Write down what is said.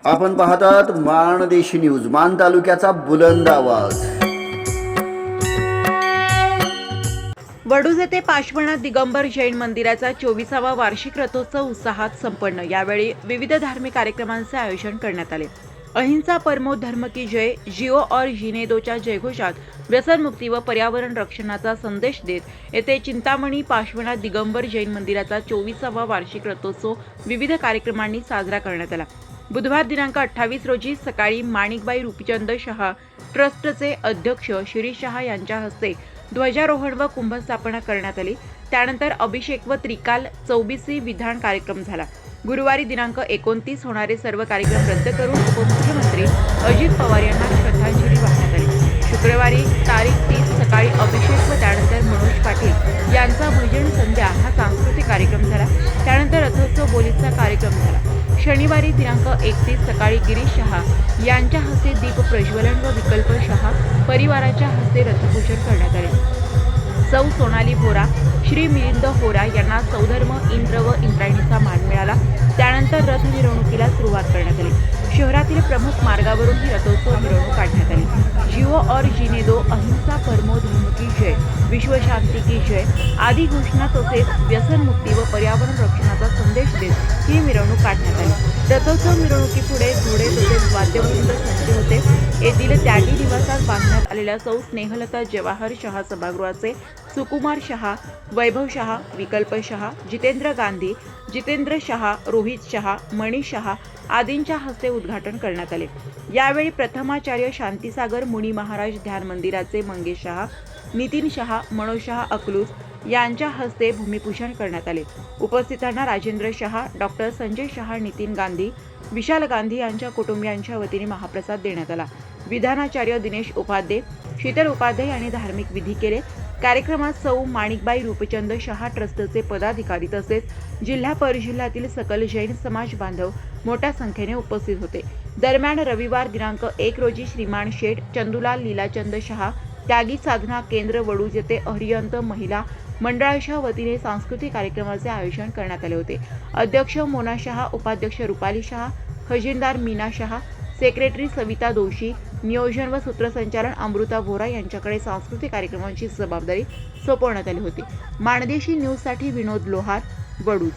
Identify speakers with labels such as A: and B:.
A: आपण पाहतात माणदेशी न्यूज, मान तालुक्याचा बुलंद आवाज।
B: वडूज येथे पाशवनाथ दिगंबर जैन मंदिराचा 24वा वार्षिक रथोत्सव उत्साहात संपन्न। यावेळी विविध धार्मिक कार्यक्रमांचे आयोजन करण्यात आले। अहिंसा परमो धर्म की जय, जिओ और जीने दोच्या जयघोषात व्यसनमुक्ती व पर्यावरण रक्षणाचा संदेश देत येथे चिंतामणी पाशवनाथ दिगंबर जैन मंदिराचा 24वा वार्षिक रथोत्सव विविध कार्यक्रमांनी साजरा करण्यात आला। बुधवार दिनांक 28 रोजी सकाळी माणिकबाई रूपचंद शहा ट्रस्टचे अध्यक्ष शिरीष शहा यांच्या हस्ते ध्वजारोहण व कुंभस्थापना करण्यात आली। त्यानंतर अभिषेक व त्रिकाल 24वी विधान कार्यक्रम झाला। गुरुवारी दिनांक 29 होणारे सर्व कार्यक्रम रद्द करून उपमुख्यमंत्री अजित पवार यांना श्रद्धांजली वाहण्यात आली। शुक्रवारी तारीख 30 सकाळी अभिषेक व त्यानंतर मनोज पाटील यांचा भजन संध्या हा सांस्कृतिक कार्यक्रम झाला। त्यानंतर रथोत्सव बोलीचा कार्यक्रम झाला। शनिवारी दिनांक 31 सकाळी गिरीश शहा यांच्या हस्ते दीप प्रज्वलन व विकल्प शहा परिवाराच्या हस्ते रथपूजन करण्यात आले। सौ सोनाली भोरा, श्री मिलिंद होरा यांना सौधर्म इंद्र व इंद्रायणीचा मान मिळाला। त्यानंतर रथ मिरवणुकीला सुरुवात करण्यात आली। शहरातील प्रमुख मार्गावरून ही रथोत्सव मिरवणूक काढण्यात आली। जिओ और जीने दो, अहिंसा परमो धर्म की जय, विश्व शांती की जय आदी घोषणा तसेच व्यसनमुक्ती व पर्यावरण रक्षणाचा संदेश देत ही मिरवणूक काढण्यात आली। रथोत्सव मिरवणुकीपुढे घोडे तसेच वाद्यवृंद सज्ज होते। येथील त्यागी निवासात बांधण्यात आलेल्या सौ स्नेहलता जवाहर शहा सभागृहाचे सुकुमार शहा, वैभव शहा, विकल्प शहा, जितेंद्र गांधी, जितेंद्र शहा, रोहित शहा, मनीष शहा आदींच्या हस्ते उद्घाटन करण्यात आले। यावेळी प्रथमाचार्य शांतीसागर मुनी महाराज ध्यान मंदिराचे मंगेश शहा, नितीन शहा, मनोज शहा अकलूज यांच्या हस्ते भूमिपूजन करण्यात आले। उपस्थितांना राजेंद्र शहा, डॉक्टर संजय शहा, नितीन गांधी, विशाल गांधी यांच्या कुटुंबियांच्या वतीने महाप्रसाद देण्यात आला। विधानाचार्य दिनेश उपाध्ये, शीतल उपाध्ये यांनी धार्मिक विधी केले। कार्यक्रमात सौ माणिकबाई रूपचंद शहा ट्रस्टचे पदाधिकारी तसेच जिल्हा परिजिल्ह्यातील सकल जैन समाज बांधव मोठ्या संख्येने उपस्थित होते। दरम्यान रविवार दिनांक 1 रोजी श्रीमान शेठ चंदुलाल लीलाचंद शहा त्यागी साधना केंद्र वडूज येथे अरिहंत महिला मंडळाच्या वतीने सांस्कृतिक कार्यक्रमाचे आयोजन करण्यात आले होते। अध्यक्ष मोना शहा, उपाध्यक्ष रुपाली शहा, खजिनदार मीना शहा, सेक्रेटरी सविता दोशी, नियोजन व सूत्रसंचालन अमृता व्होरा यांच्याकडे सांस्कृतिक कार्यक्रमांची जबाबदारी सोपवण्यात आली होती। माणदेशी न्यूजसाठी विनोद लोहार, वडूज।